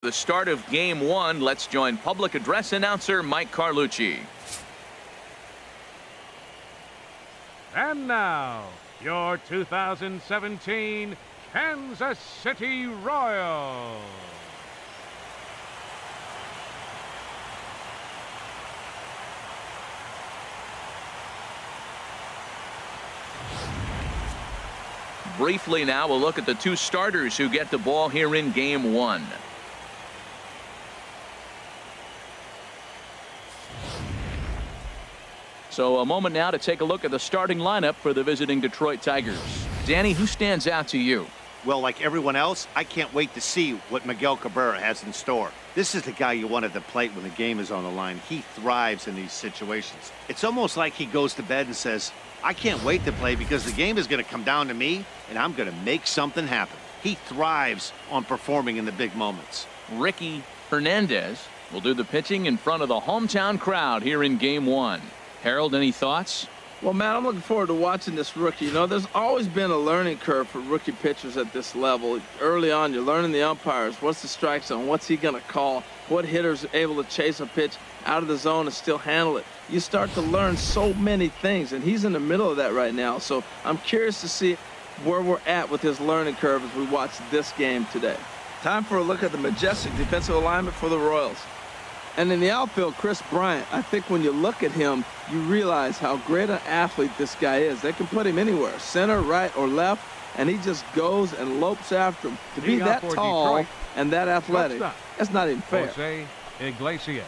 The start of game one. Let's join public address announcer Mike Carlucci. And now, your 2017 Kansas City Royals. Briefly now, we'll look at the two starters who get the ball here in game one. So a moment now to take a look at the starting lineup for the visiting Detroit Tigers. Danny, who stands out to you? Well, like everyone else, I can't wait to see what Miguel Cabrera has in store. This is the guy you want at the plate when the game is on the line. He thrives in these situations. It's almost like he goes to bed and says, I can't wait to play because the game is going to come down to me and I'm going to make something happen. He thrives on performing in the big moments. Ricky Hernandez will do the pitching in front of the hometown crowd here in game one. Harold, any thoughts? Well, Matt, I'm looking forward to watching this rookie. You know, there's always been a learning curve for rookie pitchers at this level. Early on, you're learning the umpires. What's the strike zone? What's he going to call? What hitter's able to chase a pitch out of the zone and still handle it? You start to learn so many things, and he's in the middle of that right now. So I'm curious to see where we're at with his learning curve as we watch this game today. Time for a look at the majestic defensive alignment for the Royals. And in the outfield, Chris Bryant, I think when you look at him, you realize how great an athlete this guy is. They can put him anywhere, center, right, or left, and he just goes and lopes after him. To be that tall Detroit and that athletic, that's not even fair. Jose Iglesias.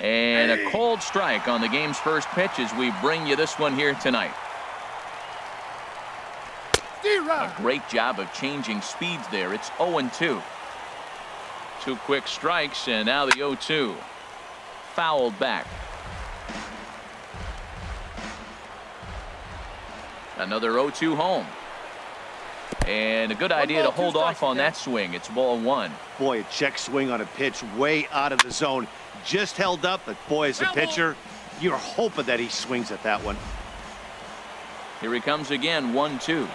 And a cold strike on the game's first pitch as we bring you this one here tonight. A great job of changing speeds there. It's 0-2. Two quick strikes, and now the 0-2. Fouled back. Another 0-2 home. And a good idea to hold off on that swing. It's ball one. Boy, a check swing on a pitch way out of the zone. Just held up, but boy, as a pitcher, you're hoping that he swings at that one. Here he comes again, 1-2.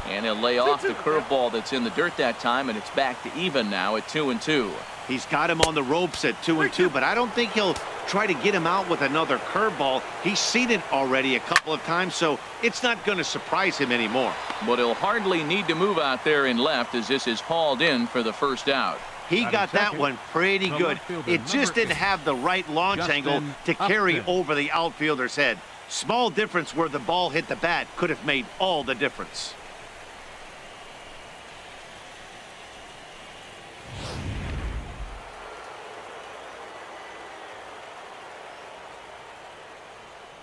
And he'll lay off the curveball that's in the dirt that time, and it's back to even now at 2-2. He's got him on the ropes at 2-2, but I don't think he'll try to get him out with another curveball. He's seen it already a couple of times, so it's not going to surprise him anymore. But he'll hardly need to move out there in left as this is hauled in for the first out. He got that one pretty good. It just didn't have the right launch angle to carry over the outfielder's head. Small difference where the ball hit the bat could have made all the difference.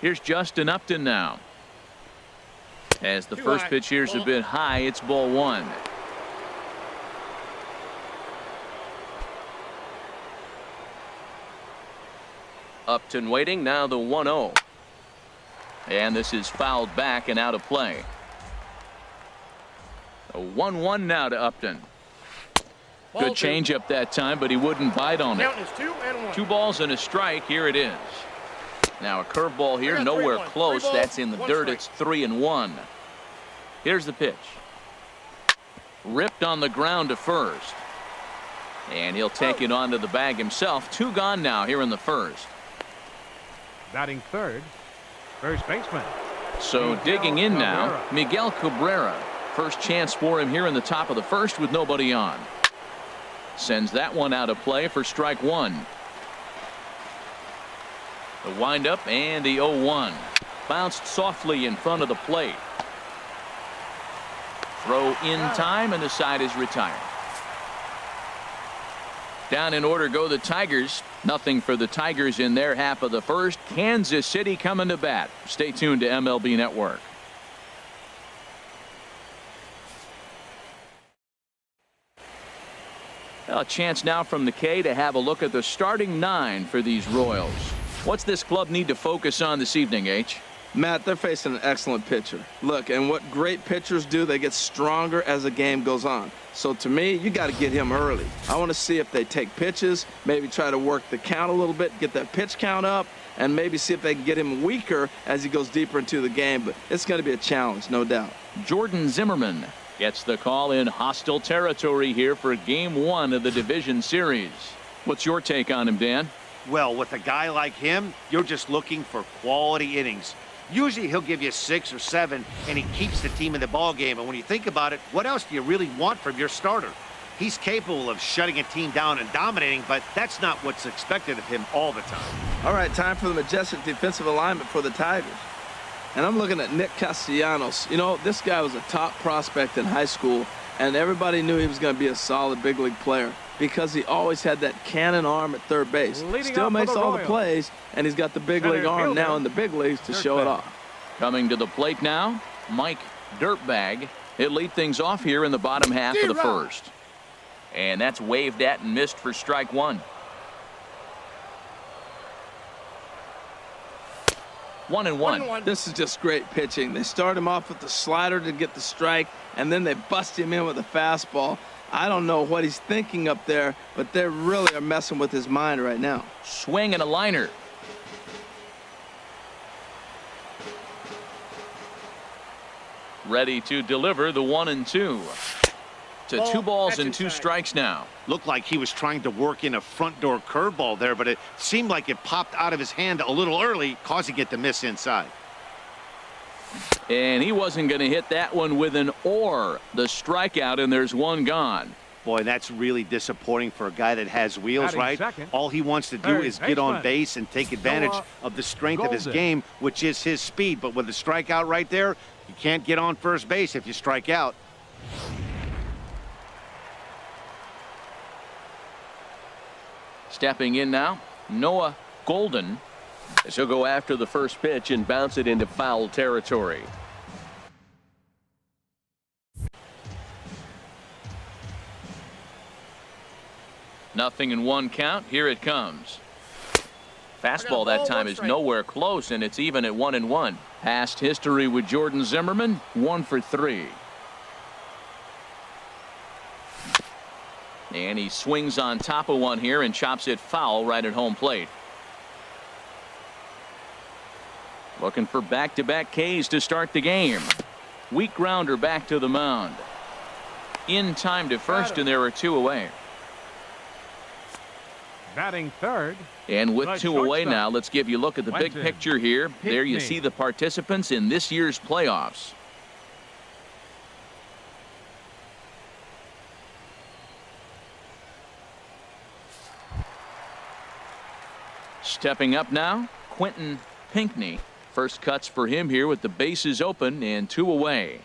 Here's Justin Upton now. As the first pitch here's a bit high, it's ball one. Upton waiting, now the 1-0. And this is fouled back and out of play. A 1-1 now to Upton. Good changeup that time, but he wouldn't bite on it. Two balls and a strike. Here it is. Now a curveball here, nowhere close. That's in the dirt. It's 3-1. Here's the pitch. Ripped on the ground to first. And he'll take it onto the bag himself. Two gone now here in the first. Batting third, first baseman. So digging in now, Miguel Cabrera. First chance for him here in the top of the first with nobody on. Sends that one out of play for strike one. The windup and the 0-1. Bounced softly in front of the plate. Throw in time, and the side is retired. Down in order go the Tigers. Nothing for the Tigers in their half of the first. Kansas City coming to bat. Stay tuned to MLB Network. A chance now from the K to have a look at the starting nine for these Royals. What's this club need to focus on this evening, H? Matt, they're facing an excellent pitcher. Look, and what great pitchers do, they get stronger as the game goes on. So to me, you got to get him early. I want to see if they take pitches, maybe try to work the count a little bit, get that pitch count up, and maybe see if they can get him weaker as he goes deeper into the game. But it's going to be a challenge, no doubt. Jordan Zimmerman gets the call in hostile territory here for Game 1 of the division series. What's your take on him, Dan? Well, with a guy like him, you're just looking for quality innings. Usually he'll give you 6 or 7, and he keeps the team in the ball game. And when you think about it, what else do you really want from your starter? He's capable of shutting a team down and dominating, but that's not what's expected of him all the time. All right, time for the majestic defensive alignment for the Tigers. And I'm looking at Nick Castellanos. You know, this guy was a top prospect in high school, and everybody knew he was going to be a solid big league player because he always had that cannon arm at third base. Still makes all the plays, and he's got the big league arm now in the big leagues to show it off. Coming to the plate now, Mike Dirtbag. He'll lead things off here in the bottom half of the first. And that's waved at and missed for strike 1. 1-1. This is just great pitching. They start him off with the slider to get the strike, and then they bust him in with a fastball. I don't know what he's thinking up there, but they really are messing with his mind right now. Swing and a liner. Ready to deliver the 1-2. To 2 balls and 2 strikes now. Looked like he was trying to work in a front door curveball there, but it seemed like it popped out of his hand a little early, causing it to miss inside. And he wasn't going to hit that one with an or. The strikeout, and there's 1 gone. Boy, that's really disappointing for a guy that has wheels, right? Second. All he wants to do is get on base and take advantage of the strength of his game, which is his speed. But with the strikeout right there, you can't get on first base if you strike out. Stepping in now, Noah Golden. As he'll go after the first pitch and bounce it into foul territory. Nothing in 1 count. Here it comes. Fastball that time is nowhere close, and it's even at 1-1. Past history with Jordan Zimmerman, 1 for 3. And he swings on top of one here and chops it foul right at home plate. Looking for back-to-back Ks to start the game. Weak grounder back to the mound. In time to first, and there are 2 away. Batting third. And with 2 away now, let's give you a look at the big picture here. There you see the participants in this year's playoffs. Stepping up now, Quentin Pinkney. First cuts for him here with the bases open and 2 away.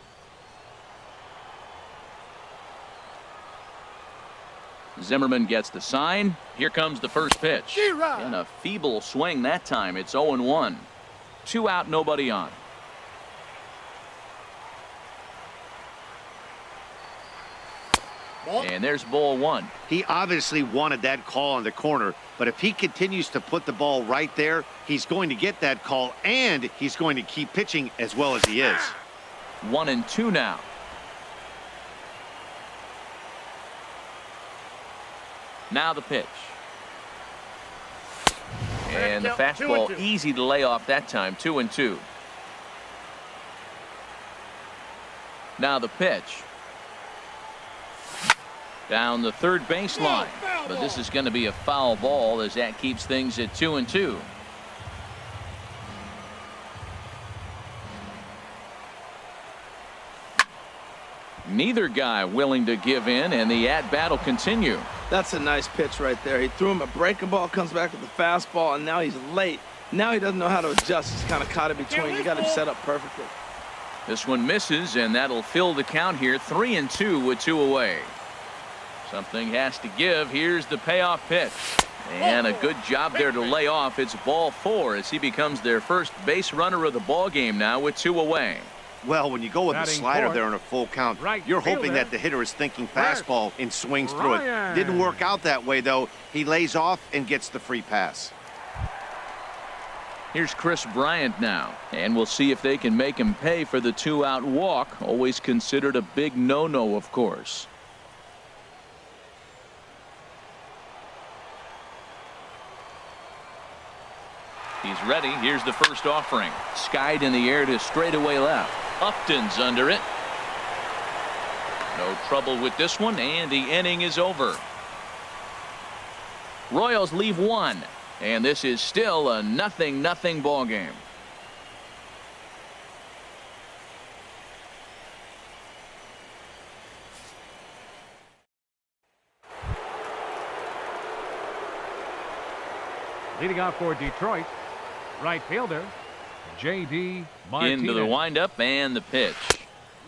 Zimmerman gets the sign. Here comes the first pitch. And a feeble swing that time. It's 0-1. 2 out, nobody on. And there's ball 1. He obviously wanted that call in the corner, but if he continues to put the ball right there, he's going to get that call, and he's going to keep pitching as well as he is. 1-2 now. Now the pitch. And the fastball easy to lay off that time. 2-2. Now the pitch. Down the third baseline. But this is going to be a foul ball as that keeps things at 2-2. Neither guy willing to give in, and the at-bat will continue. That's a nice pitch right there. He threw him a breaking ball, comes back with the fastball, and now he's late. Now he doesn't know how to adjust. He's kind of caught in between. You got him set up perfectly. This one misses, and that'll fill the count here. 3-2 with 2 away. Something has to give. Here's the payoff pitch. And a good job there to lay off. It's ball 4 as he becomes their first base runner of the ball game now with 2 away. Well, when you go with the slider there in a full count, you're hoping that the hitter is thinking fastball and swings through it. Didn't work out that way, though. He lays off and gets the free pass. Here's Chris Bryant now, and we'll see if they can make him pay for the 2-out walk. Always considered a big no-no, of course. He's ready. Here's the first offering. Skied in the air to straightaway left. Upton's under it. No trouble with this one, and the inning is over. Royals leave one, and this is still a 0-0 ball game. Leading off for Detroit, right fielder, J.D. Martinez. Into the windup and the pitch.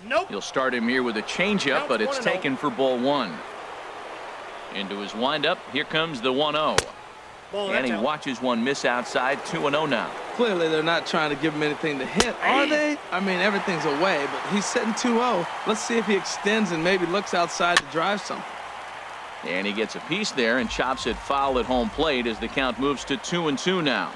Nope. He'll start him here with a changeup, but it's taken for ball one. Into his windup. Here comes the 1-0. And he watches one miss outside. 2-0 now. Clearly, they're not trying to give him anything to hit, are they? I mean, everything's away, but he's sitting 2-0. Let's see if he extends and maybe looks outside to drive something. And he gets a piece there and chops it foul at home plate as the count moves to 2-2 now.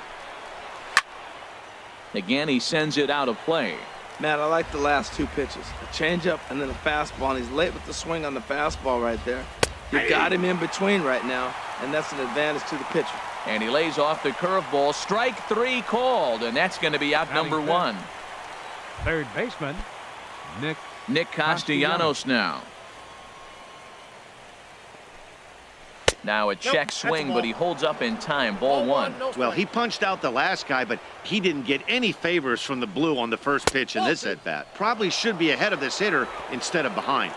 Again, he sends it out of play. Man, I like the last two pitches. A changeup and then a fastball, and he's late with the swing on the fastball right there. You got him in between right now, and that's an advantage to the pitcher. And he lays off the curveball. Strike three called, and that's going to be out number one. Third baseman, Nick Castellanos now. Now a check swing, but he holds up in time. Ball one. Well, he punched out the last guy, but he didn't get any favors from the blue on the first pitch in this at-bat. Probably should be ahead of this hitter instead of behind.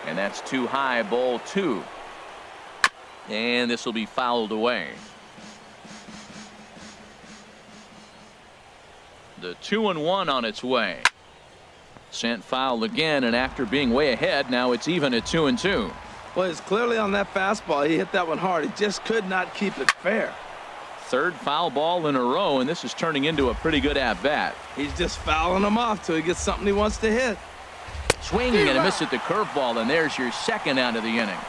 And that's too high. Ball two. And this will be fouled away. The 2-1 on its way. Sent foul again, and after being way ahead, now it's even at 2-2. Well, it's clearly on that fastball. He hit that one hard. He just could not keep it fair. Third foul ball in a row, and this is turning into a pretty good at-bat. He's just fouling them off till he gets something he wants to hit. Swinging and a miss at the curveball, and there's your second out of the inning.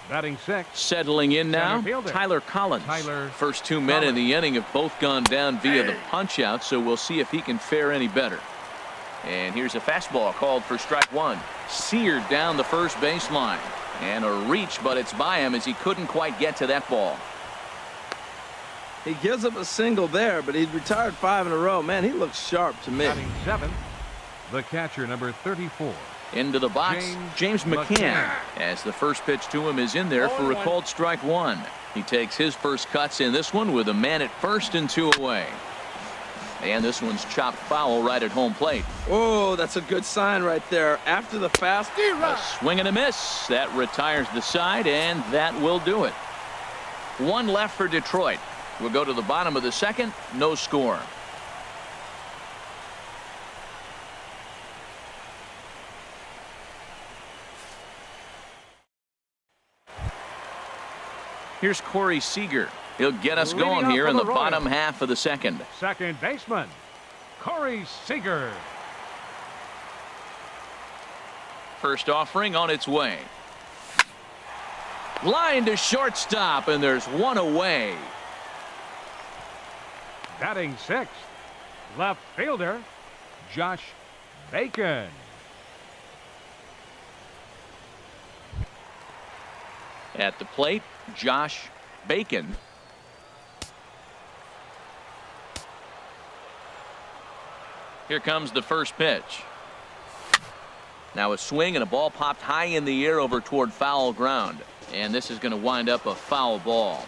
batting sixth. Settling in now, Tyler Collins. First 2 men in the inning have both gone down via the punch-out, so we'll see if he can fare any better. And here's a fastball called for strike one. Seared down the first baseline. And a reach, but it's by him as he couldn't quite get to that ball. He gives up a single there, but he's retired 5 in a row. Man, he looks sharp to me. Batting seventh, the catcher, number 34. Into the box, James McCann, as the first pitch to him is in there for a called strike one. He takes his first cuts in this one with a man at first and 2 away. And this one's chopped foul right at home plate. Oh, that's a good sign right there. After the fast, a swing and a miss. That retires the side, and that will do it. 1 left for Detroit. We'll go to the bottom of the second. No score. Here's Corey Seager. He'll get us going here in the bottom half of the second. Second baseman, Corey Seager. First offering on its way. Line to shortstop, and there's 1 away. Batting sixth, left fielder, Josh Bacon. At the plate, Josh Bacon. Here comes the first pitch. Now a swing and a ball popped high in the air over toward foul ground. And this is going to wind up a foul ball.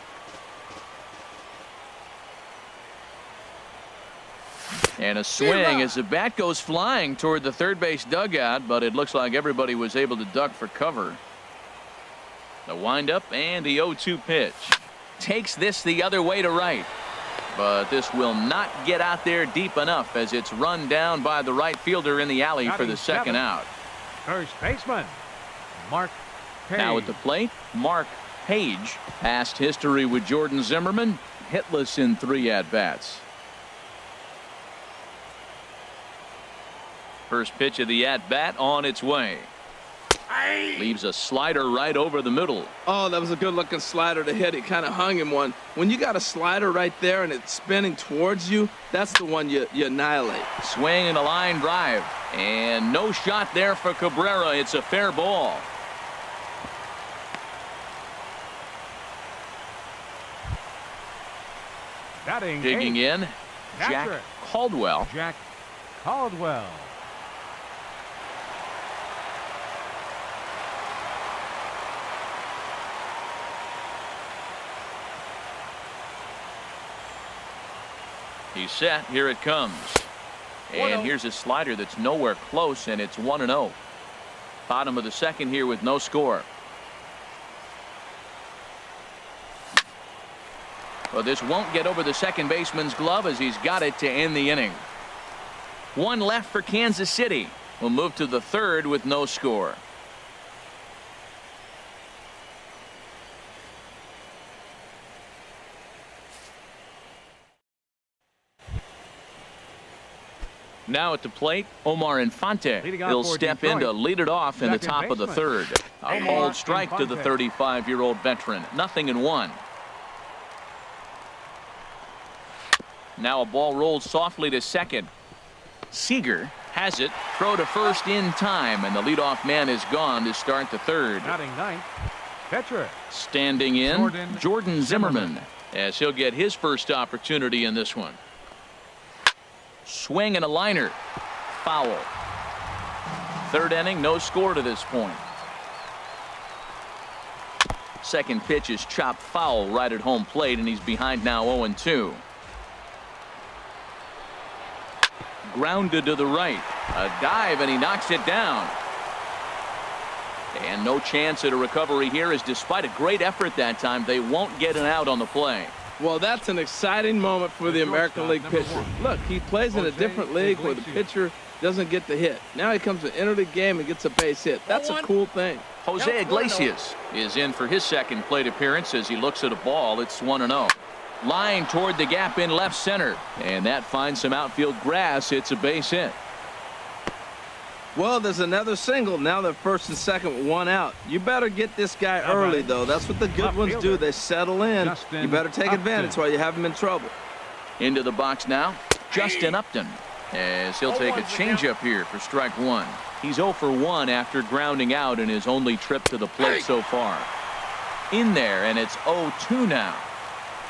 And a swing as the bat goes flying toward the third base dugout, but it looks like everybody was able to duck for cover. The windup and the 0-2 pitch. Takes this the other way to right. But this will not get out there deep enough as it's run down by the right fielder in the alley for the second out. First baseman, Mark Page. Now at the plate, Mark Page. Past history with Jordan Zimmerman. Hitless in 3 at-bats. First pitch of the at-bat on its way. Leaves a slider right over the middle. Oh, that was a good-looking slider to hit. It kind of hung him one. When you got a slider right there and it's spinning towards you, that's the one you annihilate. Swing and a line drive. And no shot there for Cabrera. It's a fair ball. Batting Digging in, Jack Catcher. Caldwell. Jack Caldwell. He's set. Here it comes. And here's a slider that's nowhere close, and it's 1-0. Bottom of the second here with no score. Well, this won't get over the second baseman's glove as he's got it to end the inning. One left for Kansas City. We'll move to the third with no score. Now at the plate, Omar Infante. He'll step in to lead it off in the top of the third. A called strike to the 35-year-old veteran. 0-1. Now a ball rolls softly to second. Seager has it. Throw to first in time, and the leadoff man is gone to start the third. Batting ninth, catcher. Standing in, Jordan Zimmerman, as he'll get his first opportunity in this one. Swing and a liner. Foul. Third inning, no score to this point. Second pitch is chopped foul right at home plate, and he's behind now 0-2. Grounded to the right. A dive, and he knocks it down. And no chance at a recovery here, as despite a great effort that time, they won't get an out on the play. Well, that's an exciting moment for the American League pitcher. Look, he plays in a different league where the pitcher doesn't get the hit. Now he comes to interleague game and gets a base hit. That's a cool thing. Jose Iglesias is in for his second plate appearance as he looks at a ball. It's 1-0. Line toward the gap in left center, and that finds some outfield grass. It's a base hit. Well, there's another single. Now they're first and second with one out. You better get this guy early, though. That's what the good ones do. They settle in. You better take advantage while you have him in trouble. Into the box now, Justin Upton, as he'll take a changeup here for strike one. He's 0 for 1 after grounding out in his only trip to the plate so far. In there, and it's 0-2 now.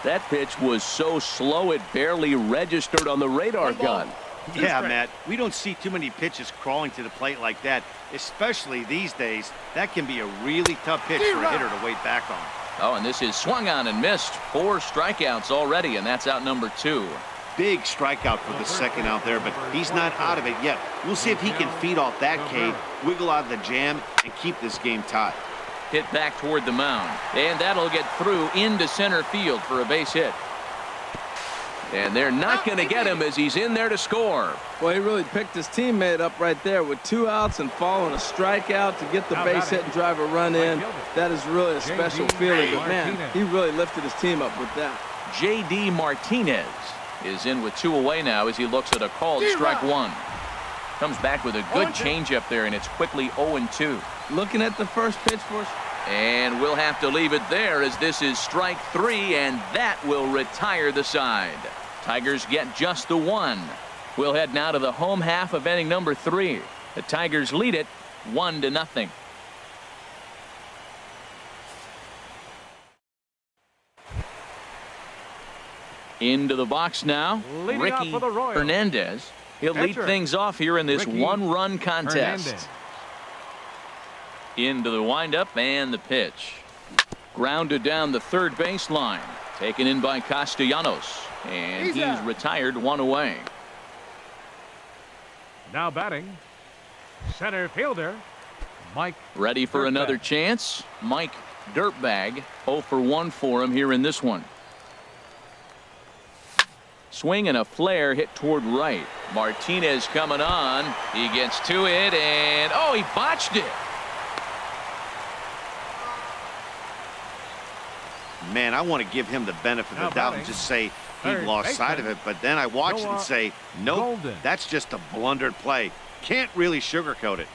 That pitch was so slow it barely registered on the radar gun. Yeah, Matt, we don't see too many pitches crawling to the plate like that, especially these days. That can be a really tough pitch for a hitter to wait back on. Oh, and this is swung on and missed. 4 strikeouts already, and that's out number 2. Big strikeout for the second out there, but he's not out of it yet. We'll see if he can feed off that K, wiggle out of the jam, and keep this game tied. Hit back toward the mound, and that'll get through into center field for a base hit. And they're not going to get him as he's in there to score. Well, he really picked his teammate up right there with 2 outs and following a strikeout to get the base hit and drive a run in. That is really a special feeling, but man, he really lifted his team up with that. J.D. Martinez is in with 2 away now as he looks at a called strike one. Comes back with a good changeup there, and it's quickly 0-2. Looking at the first pitch for us. And we'll have to leave it there as this is strike 3, and that will retire the side. Tigers get just the 1. We'll head now to the home half of inning number 3. The Tigers lead it 1-0. Into the box now, Ricky Hernandez. He'll lead things off here in this one-run contest. Into the windup and the pitch. Grounded down the third baseline. Taken in by Castellanos. And he's retired 1 away. Now batting, center fielder, Mike. Ready for another chance. Mike Dirtbag. 0 for 1 for him here in this one. Swing and a flare hit toward right. Martinez coming on. He gets to it, and oh, he botched it. Man, I want to give him the benefit of the doubt and just say he lost sight of it, but then I watch it and say, nope, that's just a blundered play. Can't really sugarcoat it.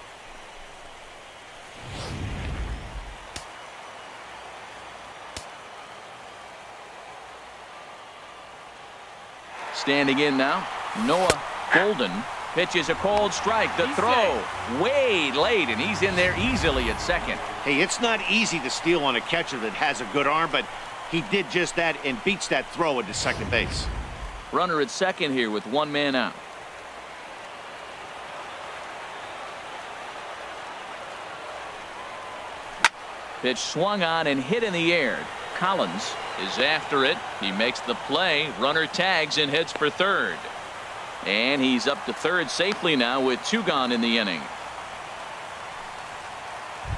Standing in now, Noah Golden pitches a called strike. The throw way late, and he's in there easily at second. Hey, it's not easy to steal on a catcher that has a good arm, but He did just that and beats that throw into second base. Runner at second here with one man out. Pitch swung on and hit in the air. Collins is after it. He makes the play. Runner tags and heads for third. And he's up to third safely now with two gone in the inning.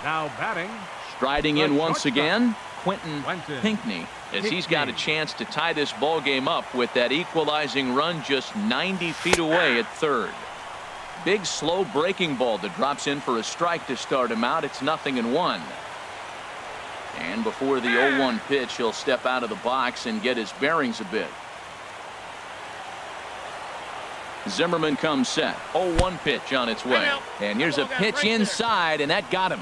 Now batting. Striding in once again, Quentin Quentin Pinkney, as he's got a chance to tie this ball game up with that equalizing run just 90 feet away at third. Big slow breaking ball that drops in for a strike to start him out. It's 0-1. And before the 0-1 pitch, he'll step out of the box and get his bearings a bit. Zimmerman comes set. 0-1 pitch on its way. And here's a pitch inside, and that got him.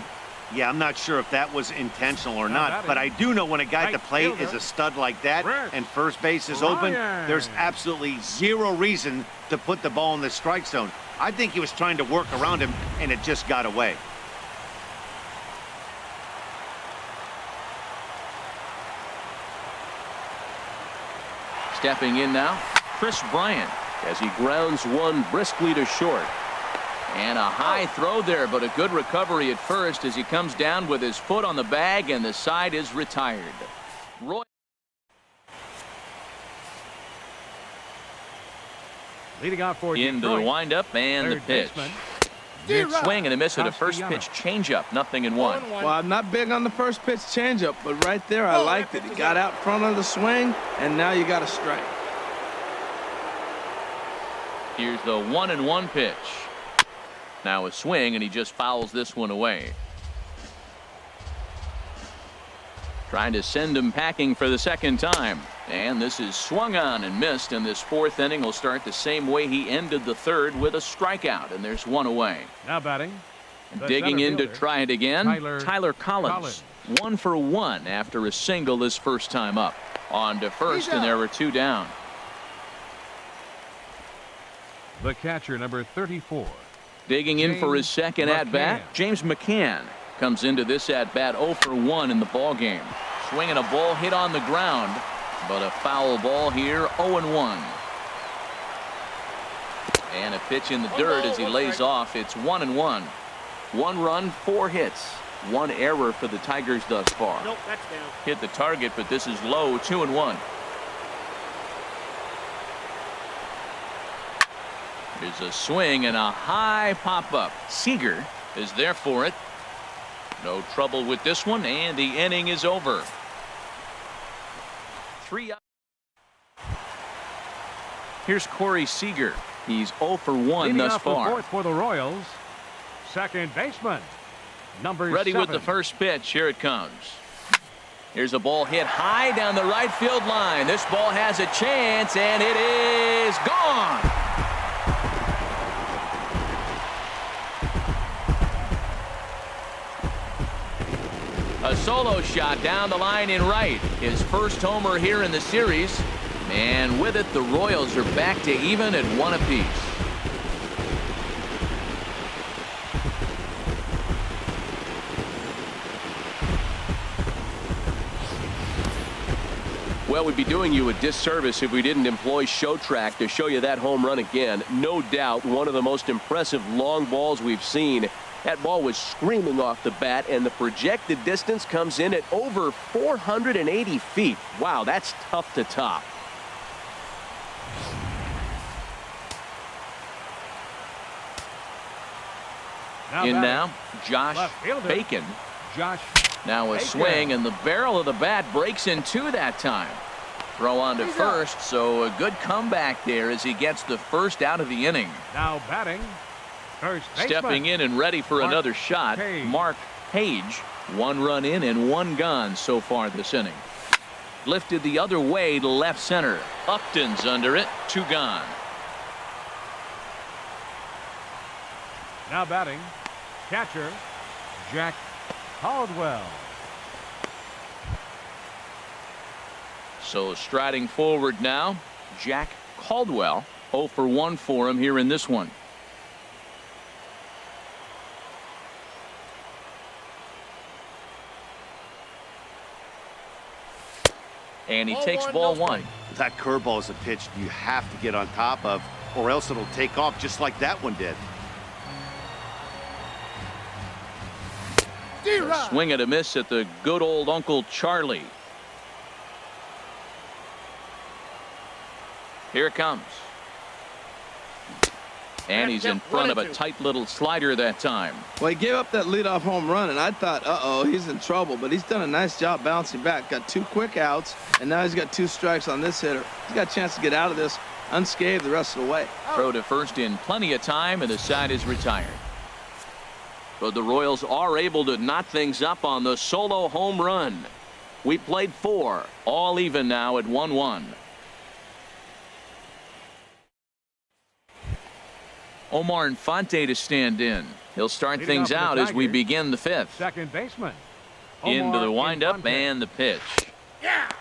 Yeah, I'm not sure if that was intentional or not, but I do know when a guy at the plate is a stud like that and first base is open, there's absolutely zero reason to put the ball in the strike zone. I think he was trying to work around him, and it just got away. Stepping in now, Chris Bryant, as he grounds one briskly to short. And a high throw there, but a good recovery at first as he comes down with his foot on the bag, and the side is retired. Roy leading off for into Detroit. the windup and the pitch. Good swing and a miss at a first pitch changeup. 0-1. Well, I'm not big on the first pitch changeup, but right there I liked it. He got out front of the swing, and now you got a strike. Here's the 1-1 pitch. Now a swing, and he just fouls this one away. Trying to send him packing for the second time. And this is swung on and missed, and this fourth inning will start the same way he ended the third, with a strikeout, and there's one away. Now batting. Digging in to fielder, try it again, Tyler Collins. 1 for 1 after a single his first time up. On to first, and there were two down. The catcher, number 34. Digging in for his second at-bat, James McCann comes into this at-bat 0 for 1 in the ball game. Swinging a ball hit on the ground, but a foul ball here, 0-1. And a pitch in the dirt as he lays off. It's 1-1. 1 run, 4 hits. 1 error for the Tigers thus far. Nope, that's down. Hit the target, but this is low, 2-1. There's a swing and a high pop-up. Seager is there for it. No trouble with this one, and the inning is over. 3 up. Here's Corey Seager. He's 0 for 1 thus far. Fourth for the Royals. Second baseman, number Ready 7. with the first pitch. Here it comes. Here's a ball hit high down the right field line. This ball has a chance, and it is gone. A solo shot down the line in right. His first homer here in the series. And with it, the Royals are back to even at 1 apiece. Well, we'd be doing you a disservice if we didn't employ Show Track to show you that home run again. No doubt one of the most impressive long balls we've seen. That ball was screaming off the bat, and the projected distance comes in at over 480 feet. Wow, that's tough to top. Now, Josh Bacon. Now a swing, and the barrel of the bat breaks in two that time. Throw on to first, so a good comeback there as he gets the first out of the inning. Now batting, first baseman. Stepping in and ready for another shot, Mark Page. 1 run in and 1 gone so far this inning. Lifted the other way to left center. Upton's under it, 2 gone. Now batting, catcher Jack Caldwell. So striding forward now, Jack Caldwell. 0 for 1 for him here in this one. And he takes ball one. That curveball is a pitch you have to get on top of, or else it'll take off just like that one did. A swing and a miss at the good old Uncle Charlie. Here it comes. And he's in front of a tight little slider that time. Well, he gave up that leadoff home run, and I thought, uh-oh, he's in trouble. But he's done a nice job bouncing back. Got 2 quick outs, and now he's got 2 strikes on this hitter. He's got a chance to get out of this unscathed the rest of the way. Throw to first in plenty of time, and the side is retired. But the Royals are able to knot things up on the solo home run. We played 4, all even now at 1-1. Omar Infante to stand in. He'll start things out as we begin the 5th. Second baseman. Into the windup and the pitch.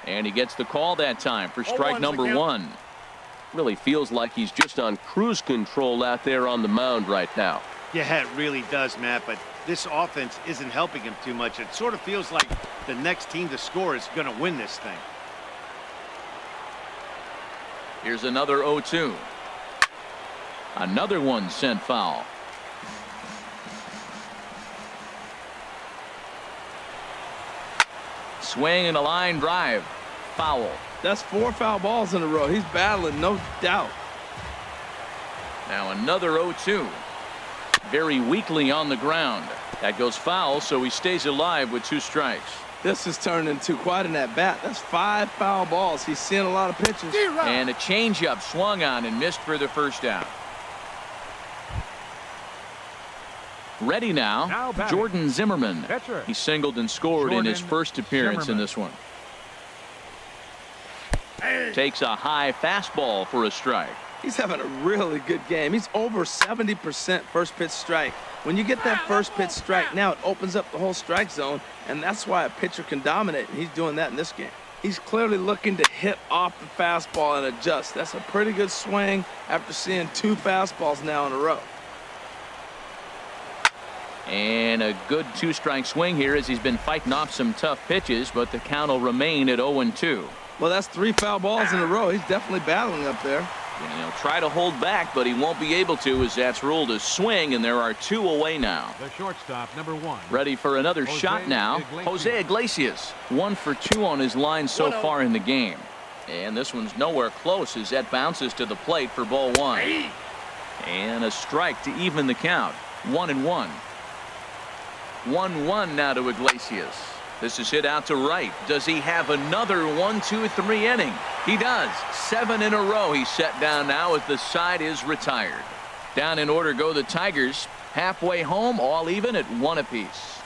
And he gets the call that time for strike number 1. Really feels like he's just on cruise control out there on the mound right now. Yeah, it really does, Matt, but this offense isn't helping him too much. It sort of feels like the next team to score is going to win this thing. Here's another 0-2. Another one sent foul. Swing and a line drive. Foul. That's 4 foul balls in a row. He's battling, no doubt. Now another 0-2. Very weakly on the ground. That goes foul, so he stays alive with 2 strikes. This has turned into quite an at-bat. That's 5 foul balls. He's seeing a lot of pitches. And a changeup swung on and missed for the first out. Ready now Jordan Zimmerman. Pitcher. He singled and scored in his first appearance in this one. Takes a high fastball for a strike. He's having a really good game. He's over 70% first pitch strike. When you get that first pitch strike, now it opens up the whole strike zone, and that's why a pitcher can dominate, and he's doing that in this game. He's clearly looking to hit off the fastball and adjust. That's a pretty good swing after seeing 2 fastballs now in a row. And a good 2-strike swing here as he's been fighting off some tough pitches, but the count will remain at 0-2. Well, that's 3 foul balls in a row. He's definitely battling up there. And he'll try to hold back, but he won't be able to as that's ruled a swing, and there are 2 away now. The shortstop, number 1. Ready for another shot now. Jose Iglesias, 1 for 2 on his line so far in the game. And this one's nowhere close as that bounces to the plate for ball 1. And a strike to even the count. 1-1. 1-1 now to Iglesias. This is hit out to right. Does he have another 1-2-3 inning? He does. 7 in a row he's set down now as the side is retired. Down in order go the Tigers. Halfway home, all even at 1 apiece.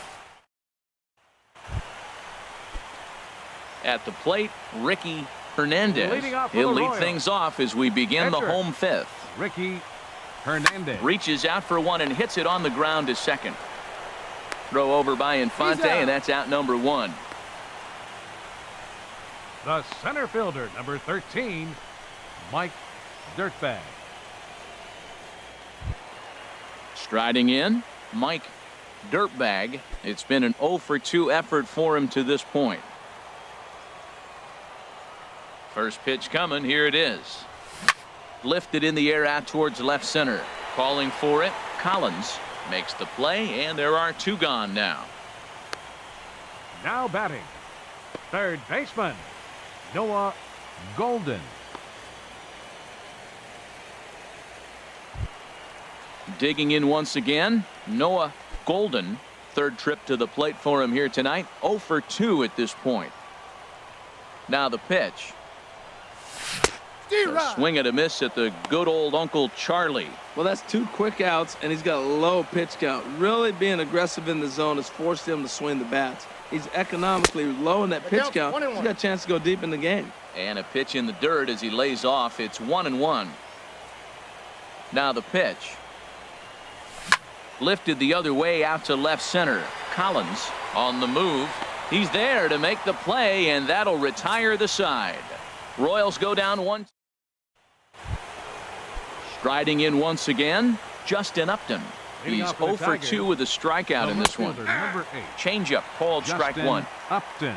At the plate, Ricky Hernandez. He'll lead things off as we begin the home 5th. Ricky Hernandez. Reaches out for 1 and hits it on the ground to second. Throw over by Infante, and that's out number 1. The center fielder, number 13, Mike Dirtbag. Striding in, Mike Dirtbag. It's been an 0 for 2 effort for him to this point. First pitch coming. Here it is. Lifted in the air out towards left center. Calling for it, Collins. Makes the play, and there are 2 gone now. Now batting, third baseman, Noah Golden. Digging in once again, Noah Golden. 3rd trip to the plate for him here tonight. 0 for 2 at this point. Now the pitch. A swing and a miss at the good old Uncle Charlie. Well, that's 2 quick outs, and he's got a low pitch count. Really being aggressive in the zone has forced him to swing the bats. He's economically low in that pitch count. He's got a chance to go deep in the game. And a pitch in the dirt as he lays off. It's 1-1. Now the pitch. Lifted the other way out to left center. Collins on the move. He's there to make the play, and that'll retire the side. Royals go down 1. Striding in once again, Justin Upton. He's 0 for 2 with a strikeout in this one. Number 8. Changeup called strike 1. Upton.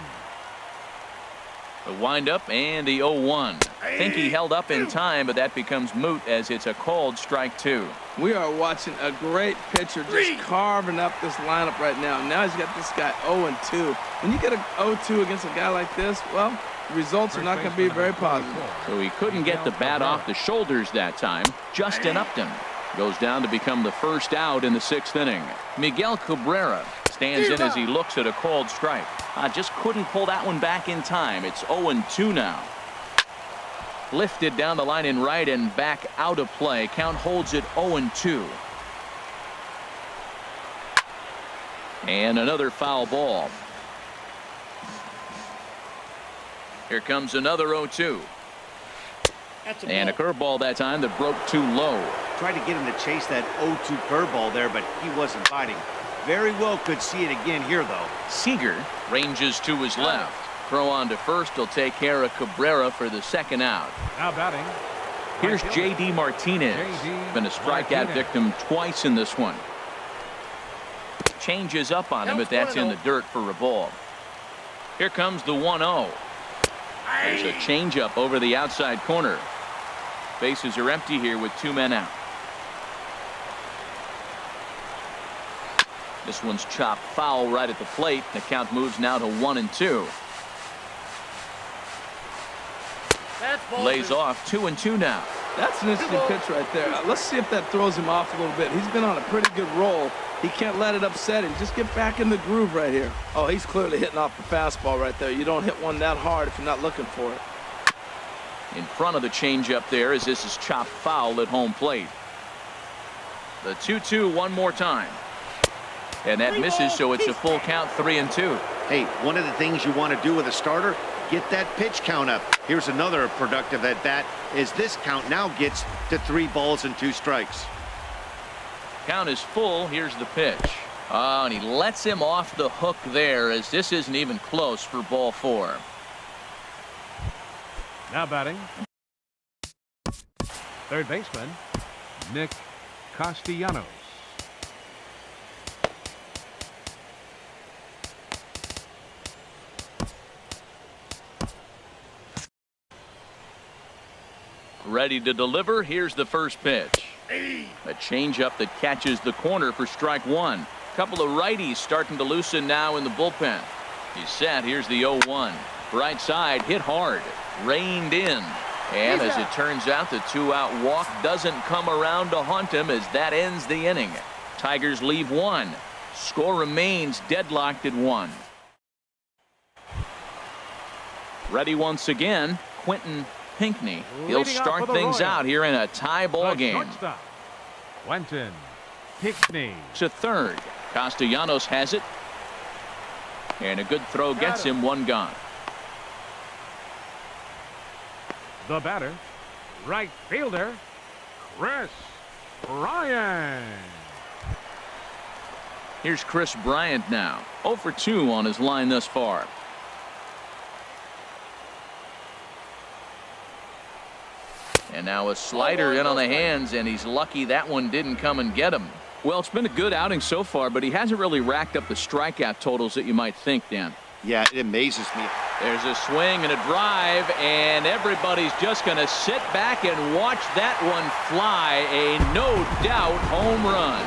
The windup and the 0-1. I think he held up in time, but that becomes moot as it's a called strike 2. We are watching a great pitcher just carving up this lineup right now. Now he's got this guy 0-2. When you get a 0-2 against a guy like this, well, the results are not going to be very positive. So he couldn't get the bat off the shoulders that time. Justin Upton goes down to become the first out in the 6th inning. Miguel Cabrera stands in as he looks at a called strike. Just couldn't pull that one back in time. It's 0-2 now. Lifted down the line in right and back out of play. Count holds it 0-2. And another foul ball. Here comes another 0-2. And a curveball that time that broke too low. Tried to get him to chase that 0-2 curveball there, but he wasn't biting. Very well could see it again here, though. Seager ranges to his left. Throw on to first will take care of Cabrera for the second out. Now batting. Here's J.D. Martinez. Been a strikeout victim twice in this one. Changes up on him, but that's in the dirt for a ball. Here comes the 1-0. There's a changeup over the outside corner. Bases are empty here with 2 men out. This one's chopped foul right at the plate. The count moves now to 1-2. Lays off 2-2 now. That's an interesting pitch right there. Let's see if that throws him off a little bit. He's been on a pretty good roll. He can't let it upset him. Just get back in the groove right here. Oh, he's clearly hitting off the fastball right there. You don't hit one that hard if you're not looking for it. In front of the changeup there as this is chopped foul at home plate. The 2-2 one more time. And that misses, so it's a full count, 3-2. Hey, one of the things you want to do with a starter, get that pitch count up. Here's another productive at bat as this count now gets to 3 balls and 2 strikes. Count is full. Here's the pitch. Oh, and he lets him off the hook there as this isn't even close for ball 4. Now batting. Third baseman, Nick Castellanos. Ready to deliver. Here's the first pitch. A changeup that catches the corner for strike 1. Couple of righties starting to loosen now in the bullpen. He's set. Here's the 0-1. Right side hit hard. Reined in. And as it turns out, the 2-out walk doesn't come around to haunt him as that ends the inning. Tigers leave 1. Score remains deadlocked at 1. Ready once again, Quentin Pinkney. He'll start things out here in a tie ball game. Quentin Pinkney to third. Castellanos has it. And a good throw gets him 1 gone. The batter, right fielder, Chris Bryant. Here's Chris Bryant now. 0 for 2 on his line thus far. And now a slider in on the hands, and he's lucky that one didn't come and get him. Well, it's been a good outing so far, but he hasn't really racked up the strikeout totals that you might think, Dan. Yeah, it amazes me. There's a swing and a drive, and everybody's just going to sit back and watch that one fly. A no-doubt home run.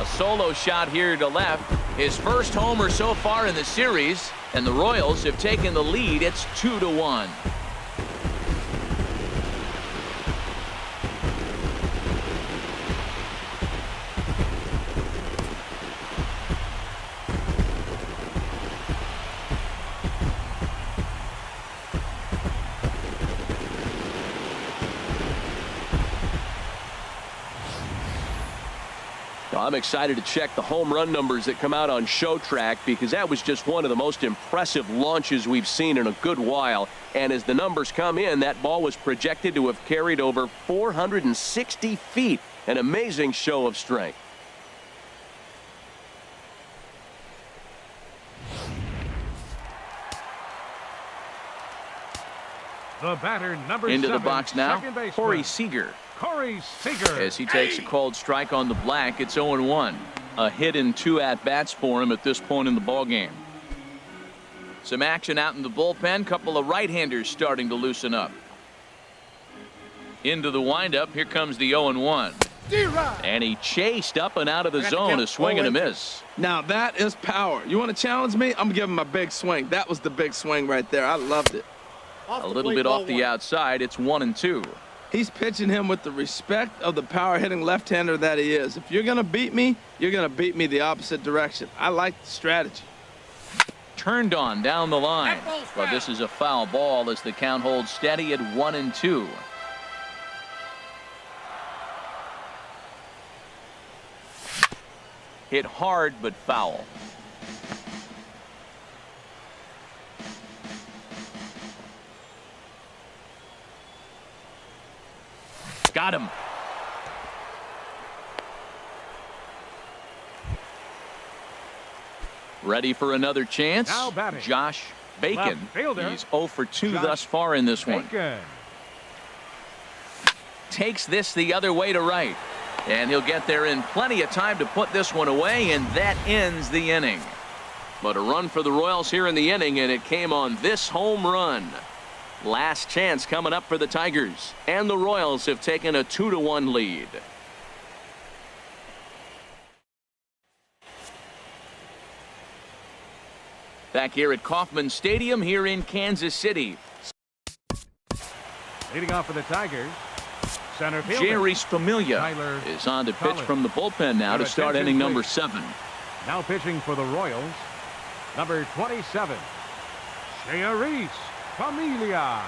A solo shot here to left. His first homer so far in the series, and the Royals have taken the lead. It's 2-1. I'm excited to check the home run numbers that come out on ShowTrack because that was just one of the most impressive launches we've seen in a good while. And as the numbers come in, that ball was projected to have carried over 460 feet. An amazing show of strength. The batter, number into 7, the box now, Corey Seager. Corey Seager. As he takes a called strike on the black, it's 0-1. A hit in 2 at-bats for him at this point in the ball game. Some action out in the bullpen. Couple of right-handers starting to loosen up. Into the windup. Here comes the 0-1. And he chased up and out of the zone. A swing and a miss. Now that is power. You want to challenge me? I'm giving him a big swing. That was the big swing right there. I loved it. A little bit off the outside. It's 1-2. He's pitching him with the respect of the power-hitting left-hander that he is. If you're going to beat me, you're going to beat me the opposite direction. I like the strategy. Turned on down the line. But this is a foul ball as the count holds steady at 1-2. Hit hard but foul. Got him. Ready for another chance. Now batting. Josh Bacon. He's 0 for 2 thus far in this one. Takes this the other way to right. And he'll get there in plenty of time to put this one away, and that ends the inning. But a run for the Royals here in the inning, and it came on this home run. Last chance coming up for the Tigers, and the Royals have taken a 2-1 lead. Back here at Kauffman Stadium here in Kansas City. Leading off for the Tigers, center fielder Jerry Familia Tyler is on to pitch Collins. from the bullpen now to start Attention, inning number please. 7. Now pitching for the Royals, number 27, Jerry Familia.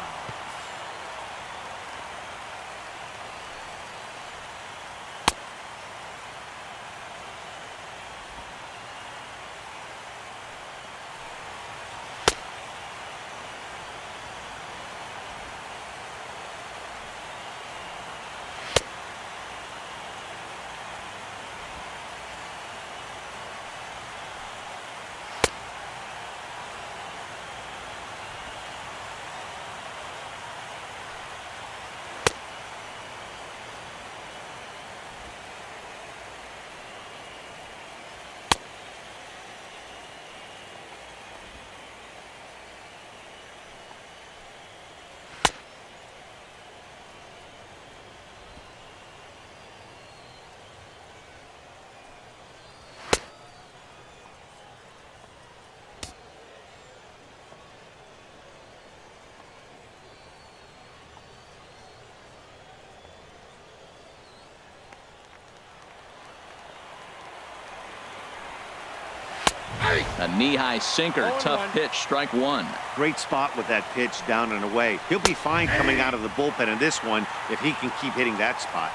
A knee-high sinker, tough pitch, strike 1. Great spot with that pitch down and away. He'll be fine coming out of the bullpen in this one if he can keep hitting that spot.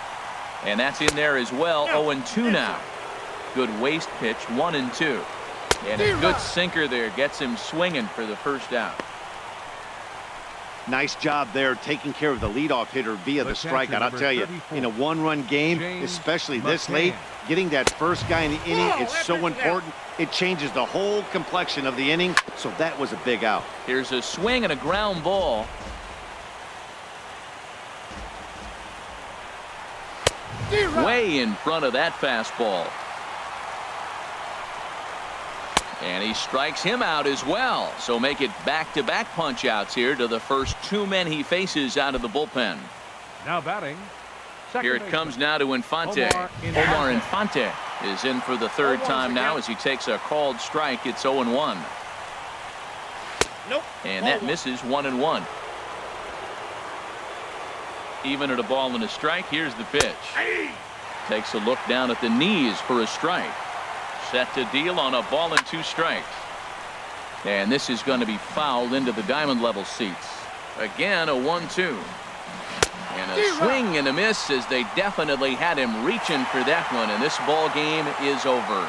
And that's in there as well. 0-2 now. Good waste pitch, 1-2. And a good sinker there gets him swinging for the first out. Nice job there taking care of the leadoff hitter via the strikeout. I'll tell you, in a one-run game, especially this late, getting that first guy in the inning is so important. It changes the whole complexion of the inning, so that was a big out. Here's a swing and a ground ball. Way in front of that fastball. And he strikes him out as well. So make it back-to-back punch-outs here to the first 2 men he faces out of the bullpen. Now batting. Here it comes now to Infante. Omar Infante is in for the 3rd time now as he takes a called strike. It's 0-1. Nope. And that misses 1-1. Even at a ball and a strike, here's the pitch. Takes a look down at the knees for a strike. Set to deal on a ball and 2 strikes. And this is going to be fouled into the diamond level seats. Again, a 1-2. And a swing and a miss as they definitely had him reaching for that one. And this ball game is over.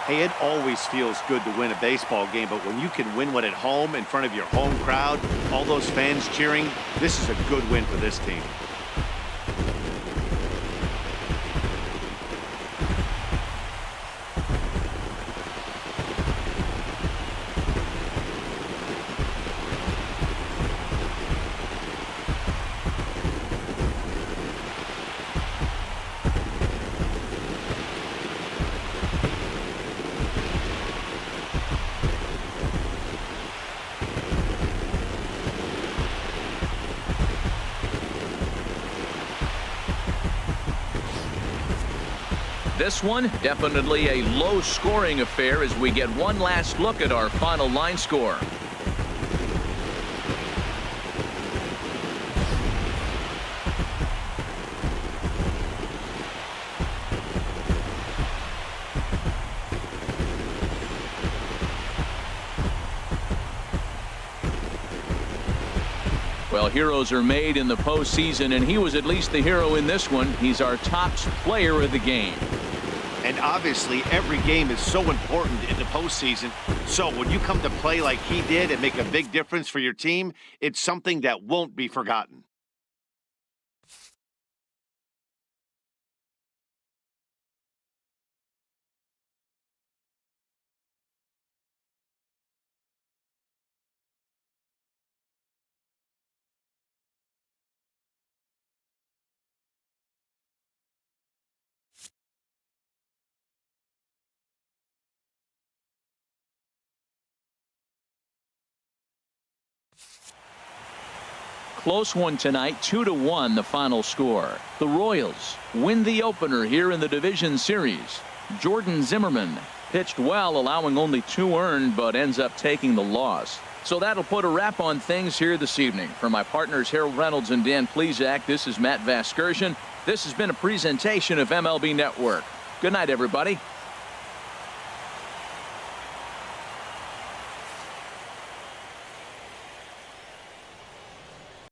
Hey, it always feels good to win a baseball game, but when you can win one at home in front of your home crowd, all those fans cheering, this is a good win for this team. This one, definitely a low-scoring affair as we get one last look at our final line score. Well, heroes are made in the postseason, and he was at least the hero in this one. He's our top player of the game. And obviously, every game is so important in the postseason. So when you come to play like he did and make a big difference for your team, it's something that won't be forgotten. Close one tonight, 2-1 the final score. The Royals win the opener here in the division series. Jordan Zimmerman pitched well, allowing only 2 earned, but ends up taking the loss. So that'll put a wrap on things here this evening. For my partners Harold Reynolds and Dan Plesac, this is Matt Vasgersian. This has been a presentation of MLB Network. Good night, everybody.